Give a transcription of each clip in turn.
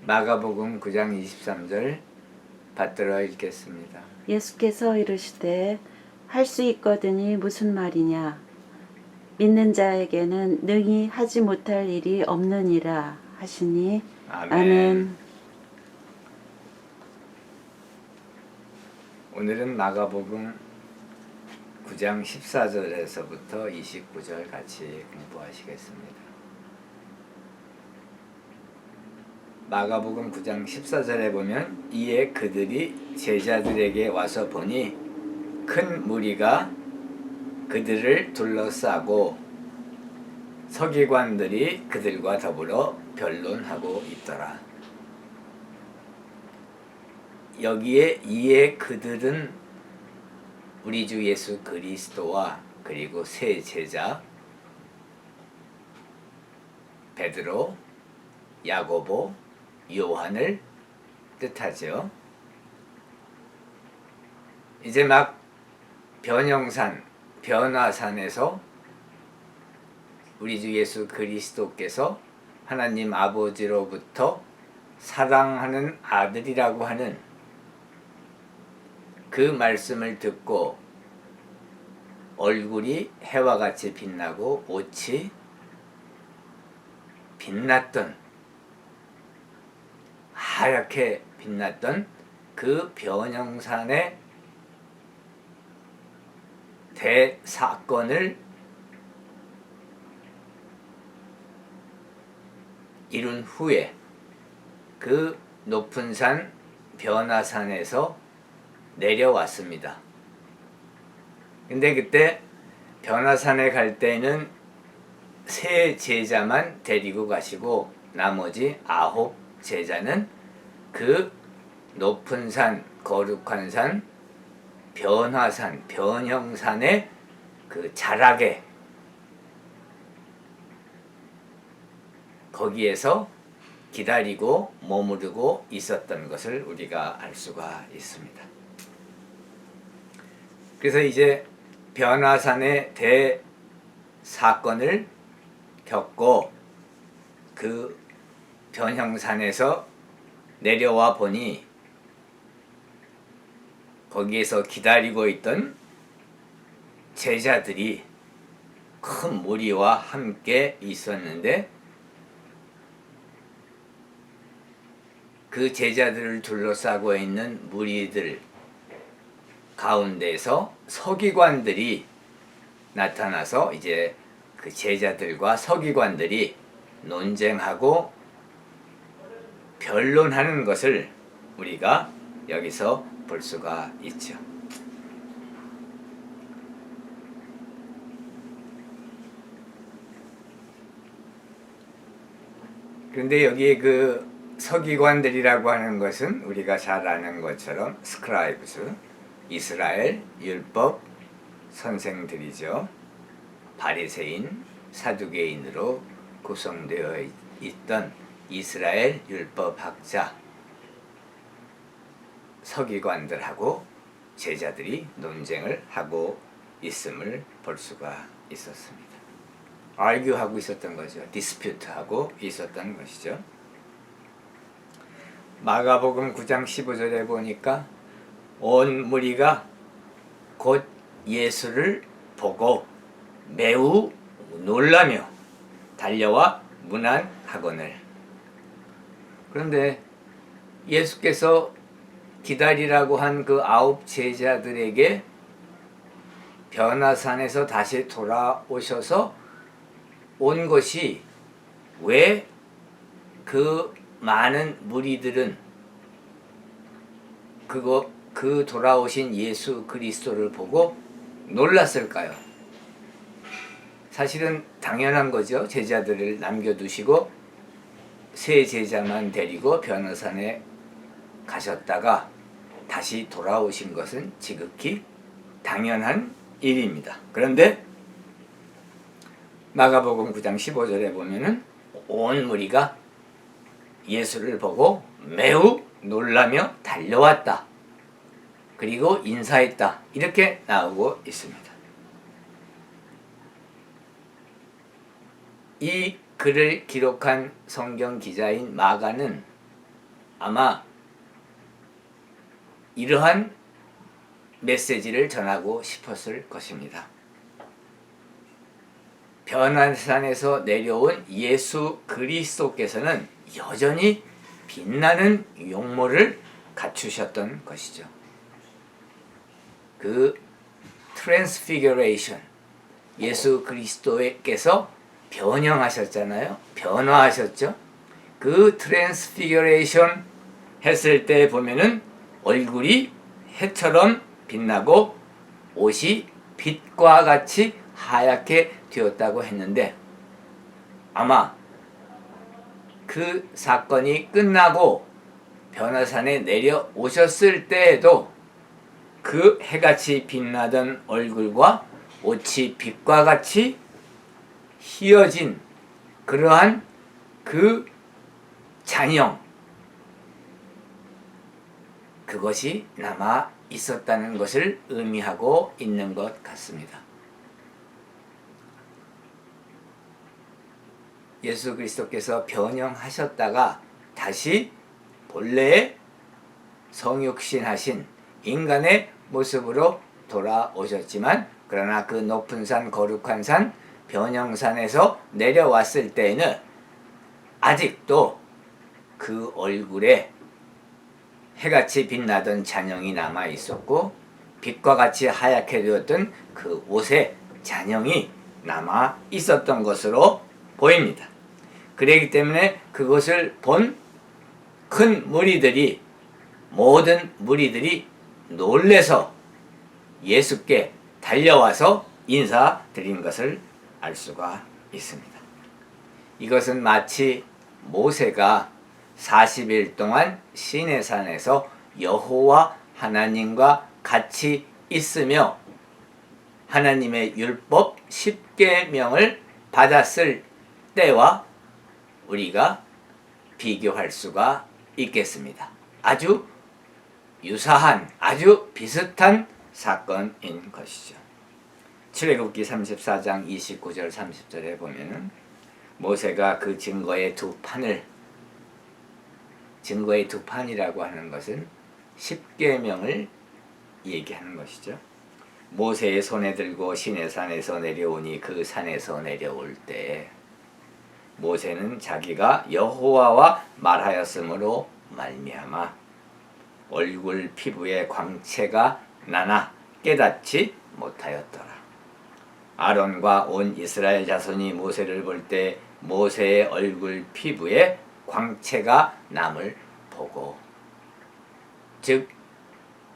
마가복음 9장 23절 받들어 읽겠습니다. 예수께서 이르시되 할 수 있거든이 무슨 말이냐 믿는 자에게는 능히 하지 못할 일이 없느니라 하시니 아멘. 아멘. 오늘은 마가복음 9장 14절에서부터 29절 같이 공부하시겠습니다. 마가복음 9장 14절에 보면 이에 그들이 제자들에게 와서 보니 큰 무리가 그들을 둘러싸고 서기관들이 그들과 더불어 변론하고 있더라. 여기에 이에 그들은 우리 주 예수 그리스도와 그리고 세 제자 베드로, 야고보, 요한을 뜻하죠. 이제 막 변화산에서 우리 주 예수 그리스도께서 하나님 아버지로부터 사랑하는 아들이라고 하는 그 말씀을 듣고 얼굴이 해와 같이 빛나고 옷이 빛났던, 하얗게 빛났던 그 변형산의 대사건을 이룬 후에 그 높은 산 변화산에서 내려왔습니다. 근데 그때 변화산에 갈 때는 세 제자만 데리고 가시고 나머지 9 제자는 그 높은 산, 거룩한 산, 변화산, 변형산의 그 자락에 거기에서 기다리고 머무르고 있었던 것을 우리가 알 수가 있습니다. 그래서 이제 변화산의 대사건을 겪고 그 변형산에서 내려와 보니 거기에서 기다리고 있던 제자들이 큰 무리와 함께 있었는데 그 제자들을 둘러싸고 있는 무리들 가운데서 서기관들이 나타나서 이제 그 제자들과 서기관들이 논쟁하고 변론하는 것을 우리가 여기서 볼 수가 있죠. 그런데 여기에 그 서기관들이라고 하는 것은 우리가 잘 아는 것처럼 스크라이브스, 이스라엘 율법 선생들이죠. 바리새인, 사두개인으로 구성되어 있던 이스라엘 율법학자 서기관들하고 제자들이 논쟁을 하고 있음을 볼 수가 있었습니다. 알규하고 있었던 거죠. 디스퓨트하고 있었던 것이죠. 마가복음 9장 15절에 보니까 온 무리가 곧 예수를 보고 매우 놀라며 달려와 문안하거늘. 그런데 예수께서 기다리라고 한 그 9 제자들에게 변화산에서 다시 돌아오셔서 온 것이 왜 그 많은 무리들은 그 돌아오신 예수 그리스도를 보고 놀랐을까요? 사실은 당연한 거죠. 제자들을 남겨두시고 세 제자만 데리고 변화산에 가셨다가 다시 돌아오신 것은 지극히 당연한 일입니다. 그런데 마가복음 9장 15절에 보면은 온 무리가 예수를 보고 매우 놀라며 달려왔다. 그리고 인사했다. 이렇게 나오고 있습니다. 이 글을 기록한 성경 기자인 마가는 아마 이러한 메시지를 전하고 싶었을 것입니다. 변화산에서 내려온 예수 그리스도께서는 여전히 빛나는 용모를 갖추셨던 것이죠. 그 트랜스피규레이션, 예수 그리스도께서 변형하셨잖아요. 변화하셨죠. 그 트랜스피규레이션 했을 때 보면은 얼굴이 해처럼 빛나고 옷이 빛과 같이 하얗게 되었다고 했는데, 아마 그 사건이 끝나고 변화산에 내려오셨을 때에도 그 해같이 빛나던 얼굴과 옷이 빛과 같이 희어진 그러한 그 잔영, 그것이 남아 있었다는 것을 의미하고 있는 것 같습니다. 예수 그리스도께서 변형하셨다가 다시 본래의 성육신하신 인간의 모습으로 돌아오셨지만, 그러나 그 높은 산, 거룩한 산, 변형산에서 내려왔을 때에는 아직도 그 얼굴에 해같이 빛나던 잔영이 남아 있었고, 빛과 같이 하얗게 되었던 그 옷의 잔영이 남아 있었던 것으로 보입니다. 그렇기 때문에 그것을 본 큰 무리들이, 모든 무리들이 놀래서 예수께 달려와서 인사드린 것을 알 수가 있습니다. 이것은 마치 모세가 40일 동안 시내산에서 여호와 하나님과 같이 있으며 하나님의 율법 10계명을 받았을 때와 우리가 비교할 수가 있겠습니다. 아주 유사한, 아주 비슷한 사건인 것이죠. 출애굽기 34장 29절 30절에 보면은 모세가 그 증거의 두 판이라고 하는 것은 10계명을 얘기하는 것이죠. 모세의 손에 들고 시내산에서 내려오니 그 산에서 내려올 때 모세는 자기가 여호와와 말하였으므로 말미암아 얼굴 피부에 광채가 나나 깨닫지 못하였더라. 아론과 온 이스라엘 자손이 모세를 볼 때 모세의 얼굴 피부에 광채가 남을 보고, 즉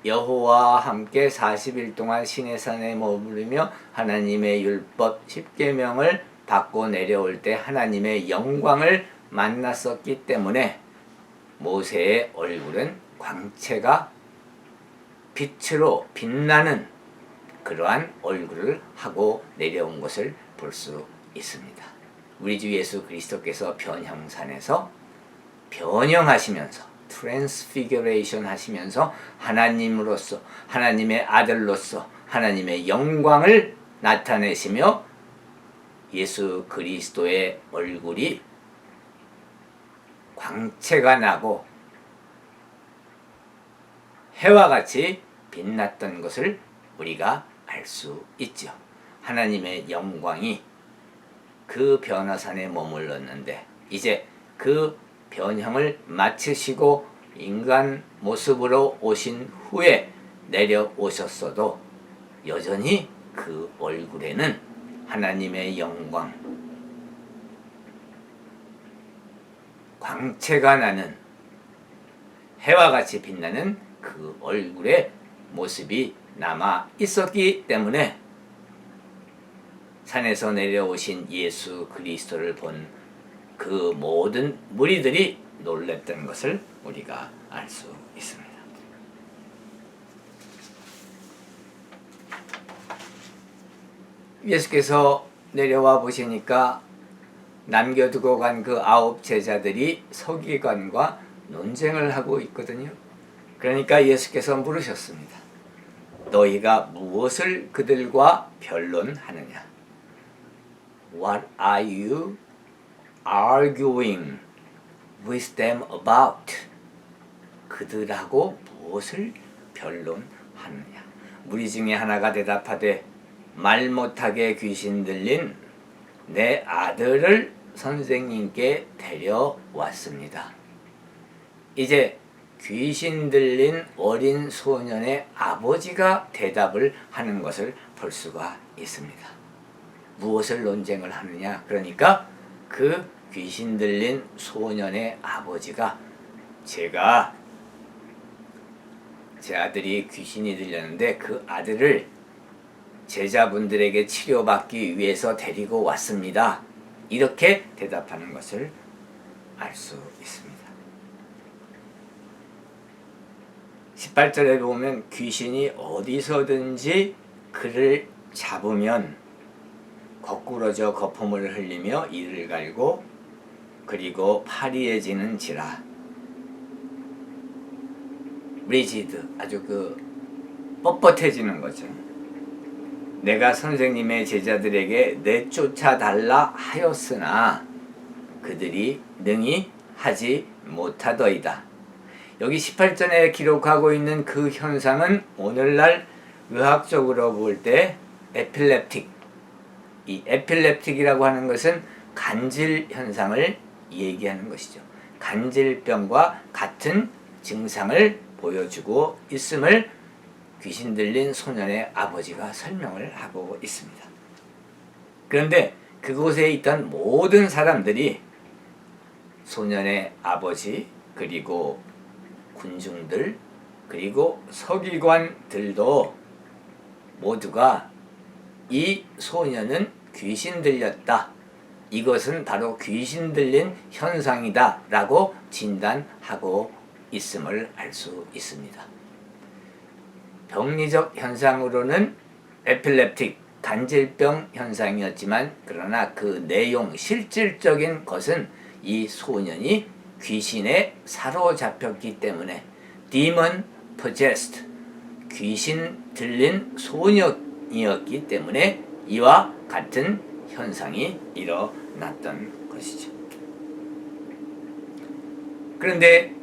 여호와와 함께 40일 동안 시내산에 머무르며 하나님의 율법 10계명을 받고 내려올 때 하나님의 영광을 만났었기 때문에 모세의 얼굴은 광채가 빛으로 빛나는 그러한 얼굴을 하고 내려온 것을 볼 수 있습니다. 우리 주 예수 그리스도께서 변형산에서 변형하시면서 트랜스피규레이션 하시면서 하나님으로서, 하나님의 아들로서 하나님의 영광을 나타내시며 예수 그리스도의 얼굴이 광채가 나고 해와 같이 빛났던 것을 우리가 알 수 있죠. 하나님의 영광이 그 변화산에 머물렀는데 이제 그 변형을 마치시고 인간 모습으로 오신 후에 내려오셨어도 여전히 그 얼굴에는 하나님의 영광, 광채가 나는 해와 같이 빛나는 그 얼굴의 모습이 남아 있었기 때문에 산에서 내려오신 예수 그리스도를 본 그 모든 무리들이 놀랐던 것을 우리가 알 수 있습니다. 예수께서 내려와 보시니까 남겨두고 간 그 9 제자들이 서기관과 논쟁을 하고 있거든요. 그러니까 예수께서 물으셨습니다. 너희가 무엇을 그들과 변론하느냐? What are you arguing with them about? 그들하고 무엇을 변론하느냐. 무리 중에 하나가 대답하되 말 못하게 귀신 들린 내 아들을 선생님께 데려왔습니다. 이제 귀신 들린 어린 소년의 아버지가 대답을 하는 것을 볼 수가 있습니다. 무엇을 논쟁을 하느냐? 그러니까 그 귀신 들린 소년의 아버지가 제가 제 아들이 귀신이 들렸는데 그 아들을 제자분들에게 치료받기 위해서 데리고 왔습니다. 이렇게 대답하는 것을 알 수 있습니다. 18절에 보면 귀신이 어디서든지 그를 잡으면 거꾸러져 거품을 흘리며 이를 갈고 그리고 파리해지는지라. 리지드, 아주 뻣뻣해지는 거죠. 내가 선생님의 제자들에게 내쫓아달라 하였으나 그들이 능히 하지 못하더이다. 여기 18절에 기록하고 있는 그 현상은 오늘날 의학적으로 볼 때 에필렙틱, 이 에필렙틱이라고 하는 것은 간질 현상을 얘기하는 것이죠. 간질병과 같은 증상을 보여주고 있음을 귀신 들린 소년의 아버지가 설명을 하고 있습니다. 그런데 그곳에 있던 모든 사람들이 소년의 아버지, 그리고 군중들, 그리고 서기관들도 모두가 이 소년은 귀신 들렸다, 이것은 바로 귀신 들린 현상이다 라고 진단하고 있음을 알 수 있습니다. 병리적 현상으로는 에필렙틱, 간질병 현상이었지만 그러나 그 내용, 실질적인 것은 이 소년이 귀신에 사로잡혔기 때문에 demon possessed, 귀신 들린 소년이었기 때문에 이와 같은 현상이 일어났던 것이죠. 그런데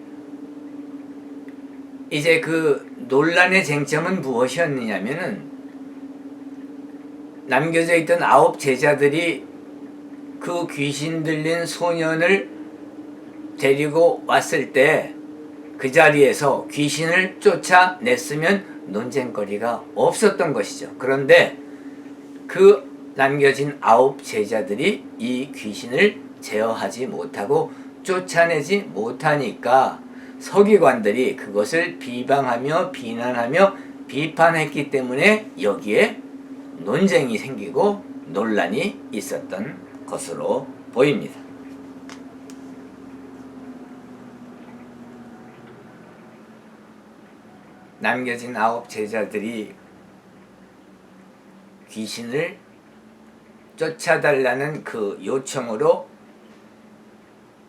이제 그 논란의 쟁점은 무엇이었느냐면은 남겨져 있던 9 제자들이 그 귀신 들린 소년을 데리고 왔을 때 그 자리에서 귀신을 쫓아냈으면 논쟁거리가 없었던 것이죠. 그런데 그 남겨진 9 제자들이 이 귀신을 제어하지 못하고 쫓아내지 못하니까 서기관들이 그것을 비방하며 비난하며 비판했기 때문에 여기에 논쟁이 생기고 논란이 있었던 것으로 보입니다. 남겨진 9 제자들이 귀신을 쫓아달라는 그 요청으로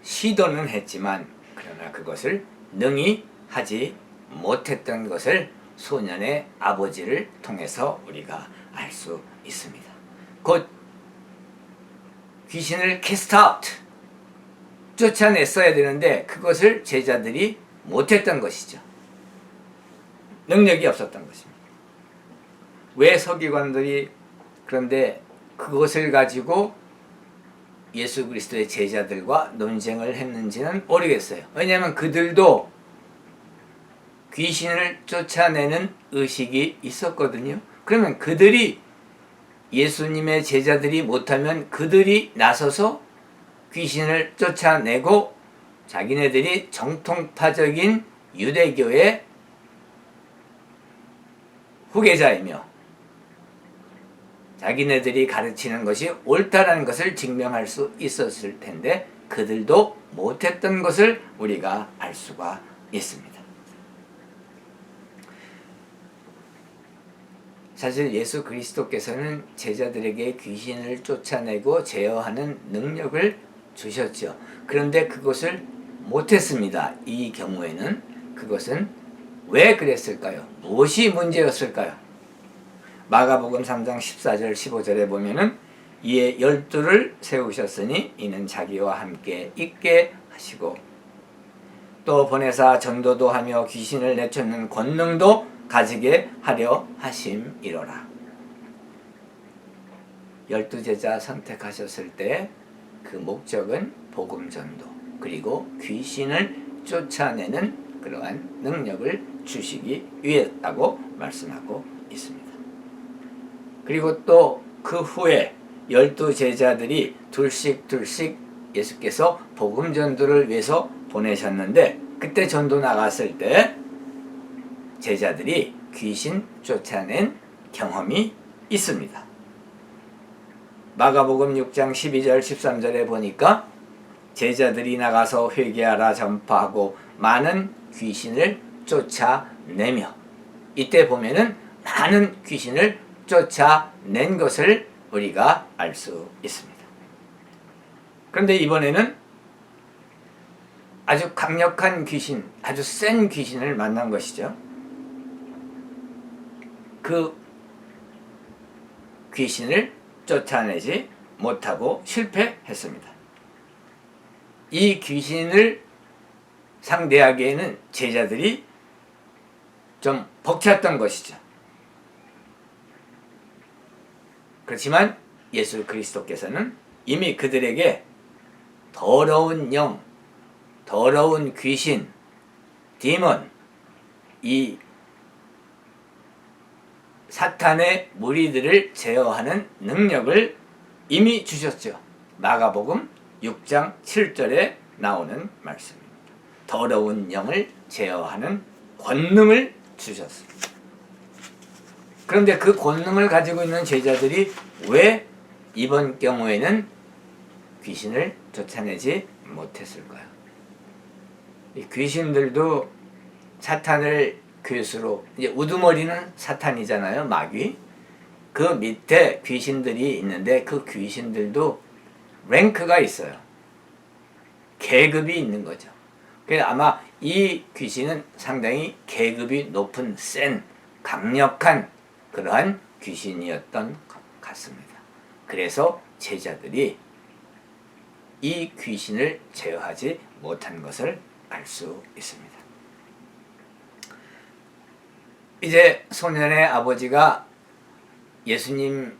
시도는 했지만 그러나 그것을 능히 하지 못했던 것을 소년의 아버지를 통해서 우리가 알 수 있습니다. 곧 귀신을 캐스트 아웃, 쫓아냈어야 되는데 그것을 제자들이 못했던 것이죠. 능력이 없었던 것입니다. 왜 서기관들이 그런데 그것을 가지고 예수 그리스도의 제자들과 논쟁을 했는지는 모르겠어요. 왜냐하면 그들도 귀신을 쫓아내는 의식이 있었거든요. 그러면 그들이 예수님의 제자들이 못하면 그들이 나서서 귀신을 쫓아내고 자기네들이 정통파적인 유대교의 후계자이며 자기네들이 가르치는 것이 옳다라는 것을 증명할 수 있었을 텐데 그들도 못했던 것을 우리가 알 수가 있습니다. 사실 예수 그리스도께서는 제자들에게 귀신을 쫓아내고 제어하는 능력을 주셨죠. 그런데 그것을 못했습니다. 이 경우에는 그것은 왜 그랬을까요? 무엇이 문제였을까요? 마가복음 3장 14절 15절에 보면은 이에 12를 세우셨으니 이는 자기와 함께 있게 하시고 또 보내사 전도도 하며 귀신을 내쫓는 권능도 가지게 하려 하심이로라. 12제자 선택하셨을 때 그 목적은 복음 전도, 그리고 귀신을 쫓아내는 그러한 능력을 주시기 위했다고 말씀하고 있습니다. 그리고 또 그 후에 12제자들이 둘씩 예수께서 복음 전도를 위해서 보내셨는데, 그때 전도 나갔을 때 제자들이 귀신 쫓아낸 경험이 있습니다. 마가복음 6장 12절 13절에 보니까 제자들이 나가서 회개하라 전파하고 많은 귀신을 쫓아내며, 이때 보면은 많은 귀신을 쫓아낸 것을 우리가 알 수 있습니다. 그런데 이번에는 아주 강력한 귀신, 아주 센 귀신을 만난 것이죠. 그 귀신을 쫓아내지 못하고 실패했습니다. 이 귀신을 상대하기에는 제자들이 좀 벅찼던 것이죠. 그렇지만 예수 그리스도께서는 이미 그들에게 더러운 영, 더러운 귀신, 디몬, 이 사탄의 무리들을 제어하는 능력을 이미 주셨죠. 마가복음 6장 7절에 나오는 말씀입니다. 더러운 영을 제어하는 권능을 주셨습니다. 그런데 그 권능을 가지고 있는 제자들이 왜 이번 경우에는 귀신을 쫓아내지 못했을까요? 이 귀신들도 사탄을 괴수로, 이제 우두머리는 사탄이잖아요, 마귀. 그 밑에 귀신들이 있는데 그 귀신들도 랭크가 있어요. 계급이 있는 거죠. 그래서 아마 이 귀신은 상당히 계급이 높은, 센, 강력한 그러한 귀신이었던 것 같습니다. 그래서 제자들이 이 귀신을 제어하지 못한 것을 알 수 있습니다. 이제 소년의 아버지가 예수님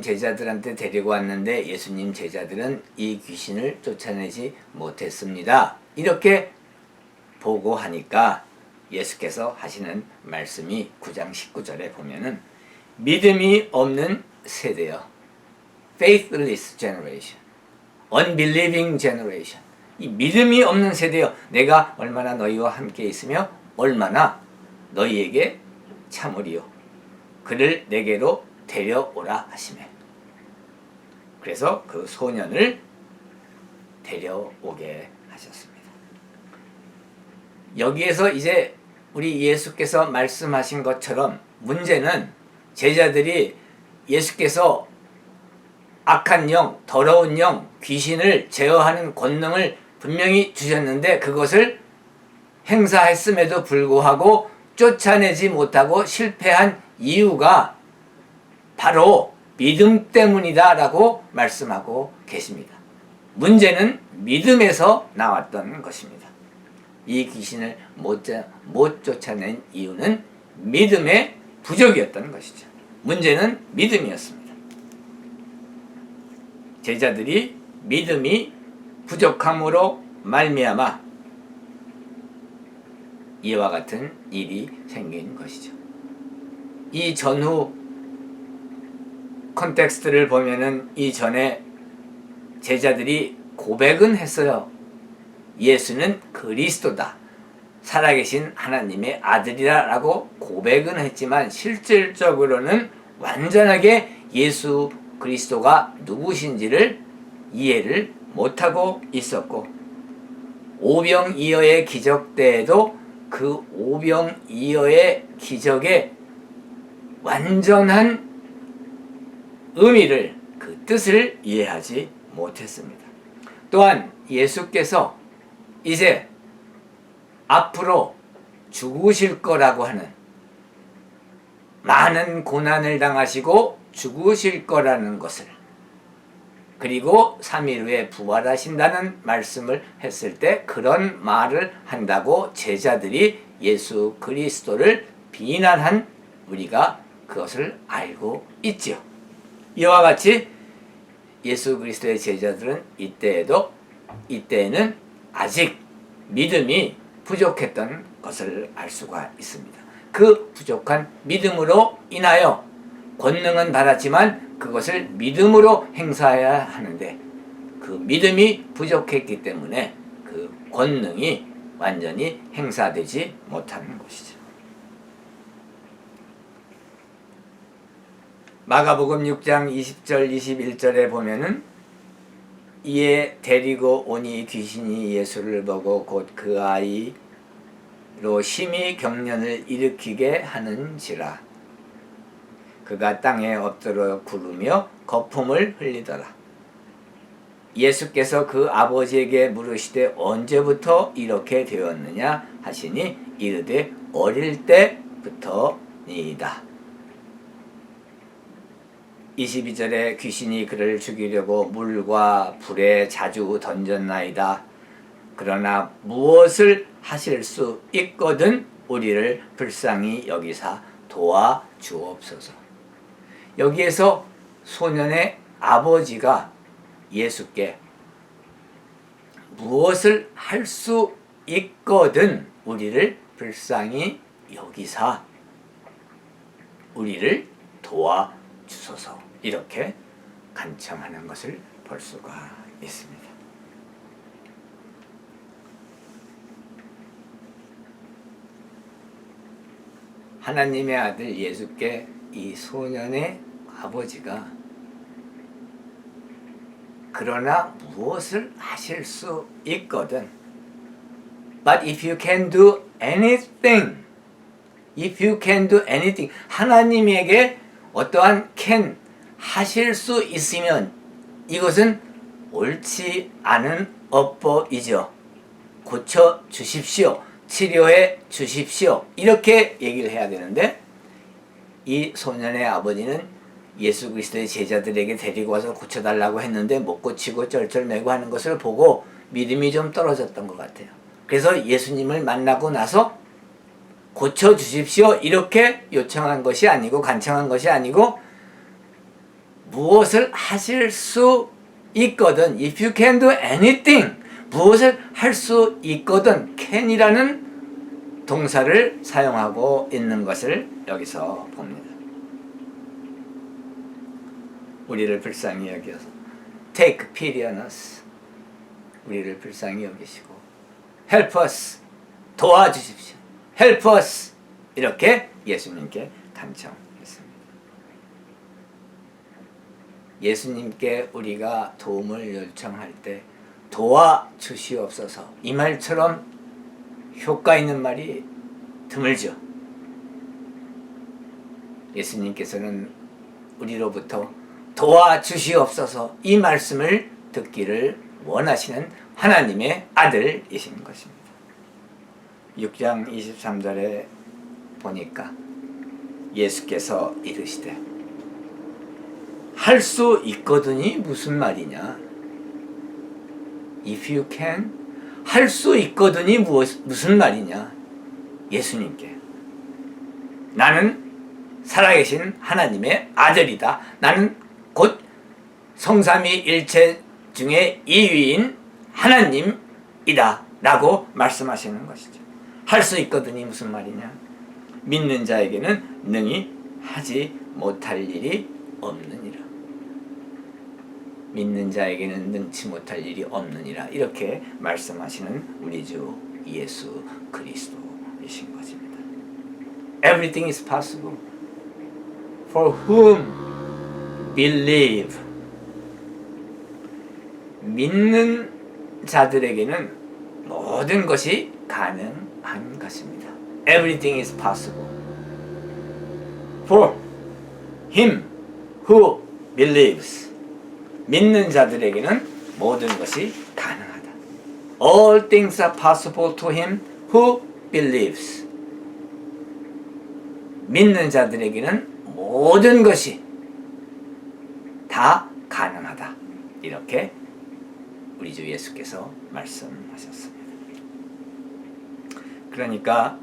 제자들한테 데리고 왔는데 예수님 제자들은 이 귀신을 쫓아내지 못했습니다. 이렇게 보고하니까 예수께서 하시는 말씀이 9장 19절에 보면은 믿음이 없는 세대여, faithless generation, unbelieving generation. 이 믿음이 없는 세대여, 내가 얼마나 너희와 함께 있으며 얼마나 너희에게 참으리요, 그를 내게로 데려오라 하시매. 그래서 그 소년을 데려오게 하셨습니다. 여기에서 이제 우리 예수께서 말씀하신 것처럼 문제는 제자들이 예수께서 악한 영, 더러운 영, 귀신을 제어하는 권능을 분명히 주셨는데 그것을 행사했음에도 불구하고 쫓아내지 못하고 실패한 이유가 바로 믿음 때문이다 라고 말씀하고 계십니다. 문제는 믿음에서 나왔던 것입니다. 이 귀신을 못 쫓아낸 이유는 믿음의 부족이었던 것이죠. 문제는 믿음이었습니다. 제자들이 믿음이 부족함으로 말미암아 이와 같은 일이 생긴 것이죠. 이 전후 컨텍스트를 보면은 이전에 제자들이 고백은 했어요. 예수는 그리스도다, 살아계신 하나님의 아들이라 라고 고백은 했지만 실질적으로는 완전하게 예수 그리스도가 누구신지를 이해를 못하고 있었고, 오병이어의 기적 때에도 그 오병이어의 기적의 완전한 의미를, 그 뜻을 이해하지 못했습니다. 또한 예수께서 이제 앞으로 죽으실 거라고 하는, 많은 고난을 당하시고 죽으실 거라는 것을 그리고 3일 후에 부활하신다는 말씀을 했을 때 그런 말을 한다고 제자들이 예수 그리스도를 비난한 우리가 그것을 알고 있지요. 이와 같이 예수 그리스도의 제자들은 이때에는 아직 믿음이 부족했던 것을 알 수가 있습니다. 그 부족한 믿음으로 인하여 권능은 받았지만 그것을 믿음으로 행사해야 하는데 그 믿음이 부족했기 때문에 그 권능이 완전히 행사되지 못하는 것이죠. 마가복음 6장 20절 21절에 보면은 이에 데리고 오니 귀신이 예수를 보고 곧 그 아이로 심히 경련을 일으키게 하는지라. 그가 땅에 엎드려 구르며 거품을 흘리더라. 예수께서 그 아버지에게 물으시되 언제부터 이렇게 되었느냐 하시니 이르되 어릴 때부터니이다. 22절에 귀신이 그를 죽이려고 물과 불에 자주 던졌나이다. 그러나 무엇을 하실 수 있거든 우리를 불쌍히 여기사 도와 주옵소서. 여기에서 소년의 아버지가 예수께 무엇을 할 수 있거든 우리를 불쌍히 여기사 우리를 도와 주소서 이렇게 간청하는 것을 볼 수가 있습니다. 하나님의 아들 예수께 이 소년의 아버지가 그러나 무엇을 하실 수 있거든. But if you can do anything, if you can do anything, 하나님에게 어떠한 can 하실 수 있으면 이것은 옳지 않은 어법이죠. 고쳐 주십시오. 치료해 주십시오. 이렇게 얘기를 해야 되는데 이 소년의 아버지는 예수 그리스도의 제자들에게 데리고 와서 고쳐달라고 했는데 못 고치고 쩔쩔매고 하는 것을 보고 믿음이 좀 떨어졌던 것 같아요. 그래서 예수님을 만나고 나서 고쳐주십시오 이렇게 요청한 것이 아니고 간청한 것이 아니고 무엇을 하실 수 있거든 if you can do anything 무엇을 할 수 있거든 can이라는 동사를 사용하고 있는 것을 여기서 봅니다. 우리를 불쌍히 여기어서 take pity on us 우리를 불쌍히 여기시고 help us 도와주십시오. help us 이렇게 예수님께 간청했습니다. 예수님께 우리가 도움을 요청할 때 도와주시옵소서 이 말처럼 효과 있는 말이 드물죠. 예수님께서는 우리로부터 도와주시옵소서 이 말씀을 듣기를 원하시는 하나님의 아들이신 것입니다. 6장 23절에 보니까 예수께서 이르시되 할 수 있거든이 무슨 말이냐 if you can 할 수 있거든이 무슨 말이냐 예수님께 나는 살아계신 하나님의 아들이다. 나는 곧 성삼위일체 중에 2위인 하나님이다 라고 말씀하시는 것이죠. 할 수 있거든이 무슨 말이냐 믿는 자에게는 능히 하지 못할 일이 없느니라. 믿는 자에게는 능치 못할 일이 없느니라 이렇게 말씀하시는 우리 주 예수 그리스도이신 것입니다. Everything is possible for whom believe. 믿는 자들에게는 모든 것이 가능한 것입니다. Everything is possible for him who believes. 믿는 자들에게는 모든 것이 가능하다. All things are possible to him who believes. 믿는 자들에게는 모든 것이 다 가능하다. 이렇게 우리 주 예수께서 말씀하셨습니다. 그러니까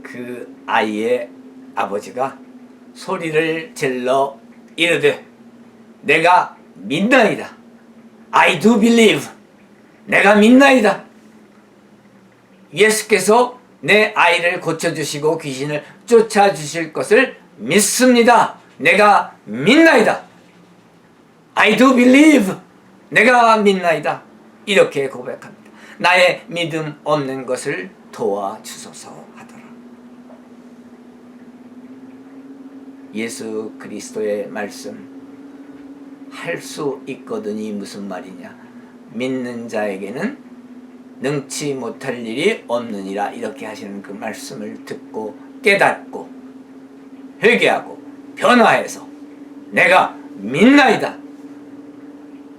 그 아이의 아버지가 소리를 질러 이르되 내가 믿나이다. I do believe. 내가 믿나이다. 예수께서 내 아이를 고쳐주시고 귀신을 쫓아주실 것을 믿습니다. 내가 믿나이다. I do believe. 내가 믿나이다. 이렇게 고백합니다. 나의 믿음 없는 것을 도와주소서 하더라. 예수 그리스도의 말씀 할 수 있거든이 무슨 말이냐? 믿는 자에게는 능치 못할 일이 없느니라. 이렇게 하시는 그 말씀을 듣고 깨닫고 회개하고 변화해서 내가 믿나이다.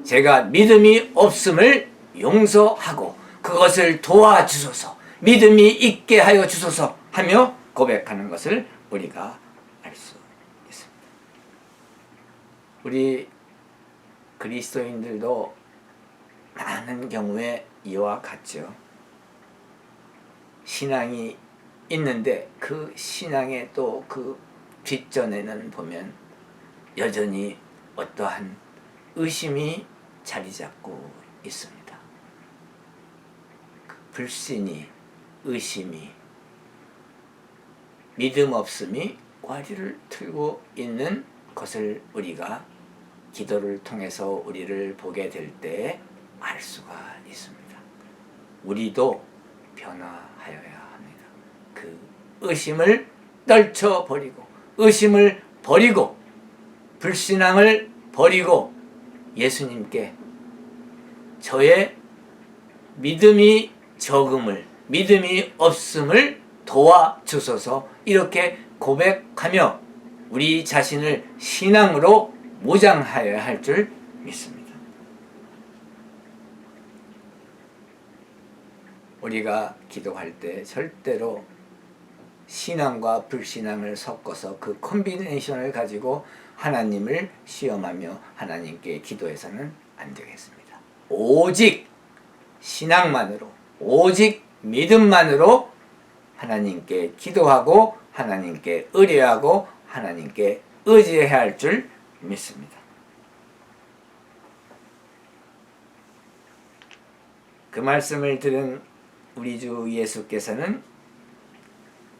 제가 믿음이 없음을 용서하고 그것을 도와주소서, 믿음이 있게 하여 주소서 하며 고백하는 것을 우리가 알 수 있습니다. 우리 그리스도인들도 많은 경우에 이와 같죠. 신앙이 있는데 그 신앙의 또 그 뒷전에는 보면 여전히 어떠한 의심이 자리 잡고 있습니다. 그 불신이, 의심이, 믿음 없음이 꽈리를 틀고 있는 것을 우리가 기도를 통해서 우리를 보게 될 때 알 수가 있습니다. 우리도 변화하여야 합니다. 그 의심을 떨쳐버리고 의심을 버리고 불신앙을 버리고 예수님께 저의 믿음이 적음을, 믿음이 없음을 도와주소서 이렇게 고백하며 우리 자신을 신앙으로 무장하여야 할 줄 믿습니다. 우리가 기도할 때 절대로 신앙과 불신앙을 섞어서 그 콤비네이션을 가지고 하나님을 시험하며 하나님께 기도해서는 안 되겠습니다. 오직 신앙만으로, 오직 믿음만으로 하나님께 기도하고 하나님께 의뢰하고 하나님께 의지해야 할 줄 믿습니다. 그 말씀을 들은 우리 주 예수께서는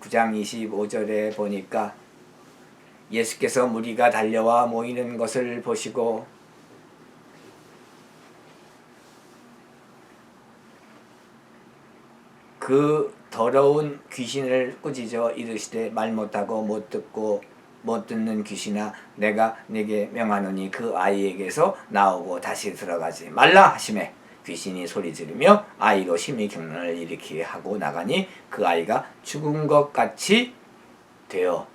9장 25절에 보니까 예수께서 무리가 달려와 모이는 것을 보시고 그 더러운 귀신을 꾸짖어 이르시되 말 못하고 못 듣고 못 듣는 귀신아 내가 네게 명하노니 그 아이에게서 나오고 다시 들어가지 말라 하시매 귀신이 소리 지르며 아이로 심히 경련을 일으키게 하고 나가니 그 아이가 죽은 것 같이 되어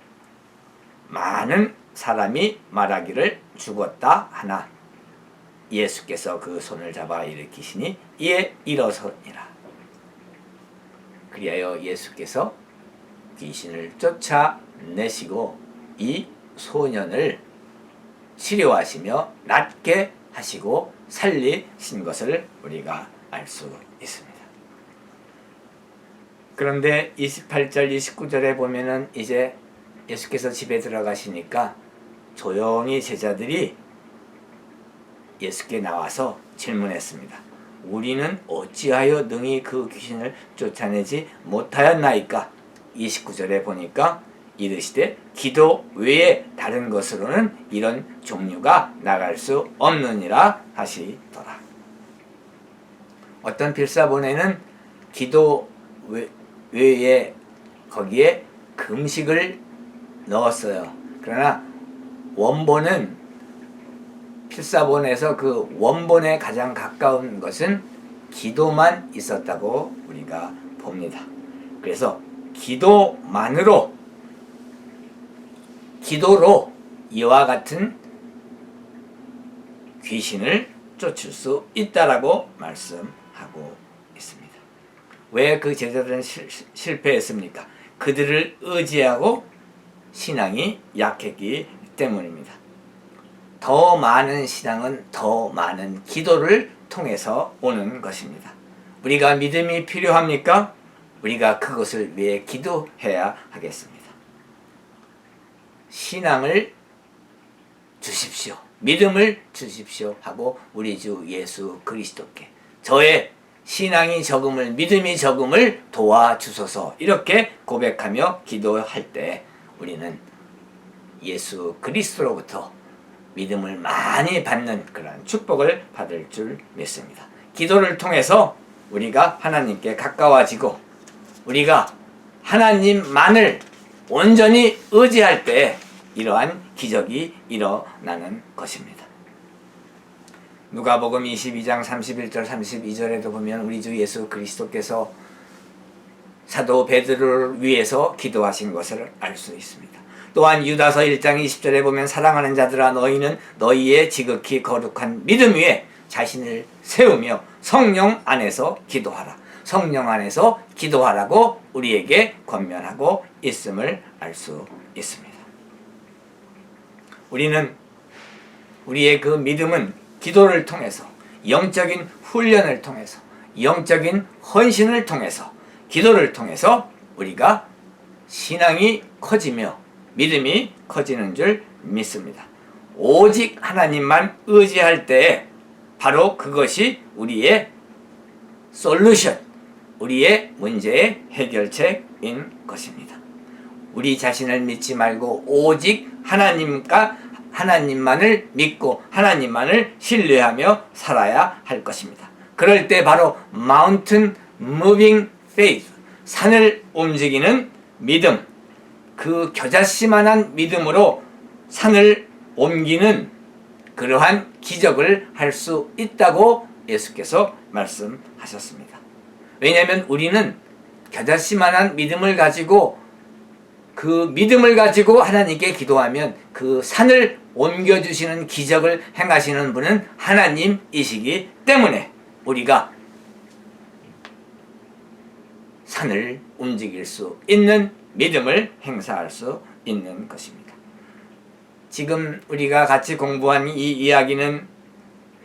많은 사람이 말하기를 죽었다 하나 예수께서 그 손을 잡아 일으키시니 이에 일어서니라. 그리하여 예수께서 귀신을 쫓아내시고 이 소년을 치료하시며 낫게 하시고 살리신 것을 우리가 알 수 있습니다. 그런데 28절 29절에 보면은 이제 예수께서 집에 들어가시니까 조용히 제자들이 예수께 나와서 질문했습니다. 우리는 어찌하여 능히 그 귀신을 쫓아내지 못하였나이까? 29절에 보니까 이르시되 기도 외에 다른 것으로는 이런 종류가 나갈 수 없느니라 하시더라. 어떤 필사본에는 기도 외에 거기에 금식을 넣었어요. 그러나 원본은 필사본에서 그 원본에 가장 가까운 것은 기도만 있었다고 우리가 봅니다. 그래서 기도로 이와 같은 귀신을 쫓을 수 있다라고 말씀하고 있습니다. 왜 그 제자들은 실패했습니까? 그들을 의지하고 신앙이 약했기 때문입니다. 더 많은 신앙은 더 많은 기도를 통해서 오는 것입니다. 우리가 믿음이 필요합니까? 우리가 그것을 위해 기도해야 하겠습니다. 신앙을 주십시오. 믿음을 주십시오 하고 우리 주 예수 그리스도께 저의 신앙이 적음을 믿음이 적음을 도와주소서 이렇게 고백하며 기도할 때 우리는 예수 그리스도로부터 믿음을 많이 받는 그런 축복을 받을 줄 믿습니다. 기도를 통해서 우리가 하나님께 가까워지고 우리가 하나님만을 온전히 의지할 때 이러한 기적이 일어나는 것입니다. 누가복음 22장 31절 32절에도 보면 우리 주 예수 그리스도께서 사도 베드로를 위해서 기도하신 것을 알 수 있습니다. 또한 유다서 1장 20절에 보면 사랑하는 자들아 너희는 너희의 지극히 거룩한 믿음 위에 자신을 세우며 성령 안에서 기도하라. 성령 안에서 기도하라고 우리에게 권면하고 있음을 알 수 있습니다. 우리는 우리의 그 믿음은 기도를 통해서 영적인 훈련을 통해서 영적인 헌신을 통해서 기도를 통해서 우리가 신앙이 커지며 믿음이 커지는 줄 믿습니다. 오직 하나님만 의지할 때 바로 그것이 우리의 솔루션, 우리의 문제의 해결책인 것입니다. 우리 자신을 믿지 말고 오직 하나님만을 믿고 하나님만을 신뢰하며 살아야 할 것입니다. 그럴 때 바로 Mountain Moving Faith, 산을 움직이는 믿음, 그 겨자씨만한 믿음으로 산을 옮기는 그러한 기적을 할 수 있다고 예수께서 말씀하셨습니다. 왜냐하면 우리는 겨자씨만한 믿음을 가지고 그 믿음을 가지고 하나님께 기도하면 그 산을 옮겨주시는 기적을 행하시는 분은 하나님이시기 때문에 우리가 산을 움직일 수 있는 믿음을 행사할 수 있는 것입니다. 지금 우리가 같이 공부한 이 이야기는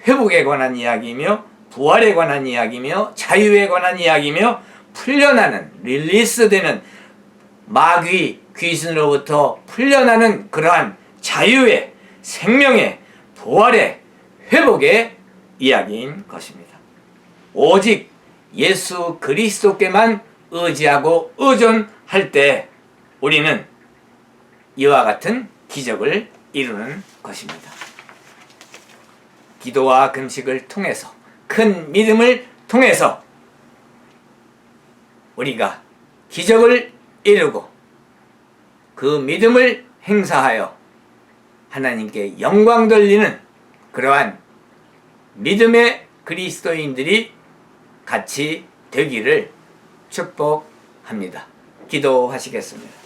회복에 관한 이야기이며 부활에 관한 이야기이며 자유에 관한 이야기이며 풀려나는 릴리스되는 마귀 귀신으로부터 풀려나는 그러한 자유의 생명의 부활의 회복의 이야기인 것입니다. 오직 예수 그리스도께만 의지하고 의존할 때 우리는 이와 같은 기적을 이루는 것입니다. 기도와 금식을 통해서 큰 믿음을 통해서 우리가 기적을 이루고 그 믿음을 행사하여 하나님께 영광 돌리는 그러한 믿음의 그리스도인들이 같이 되기를 축복합니다. 기도하시겠습니다.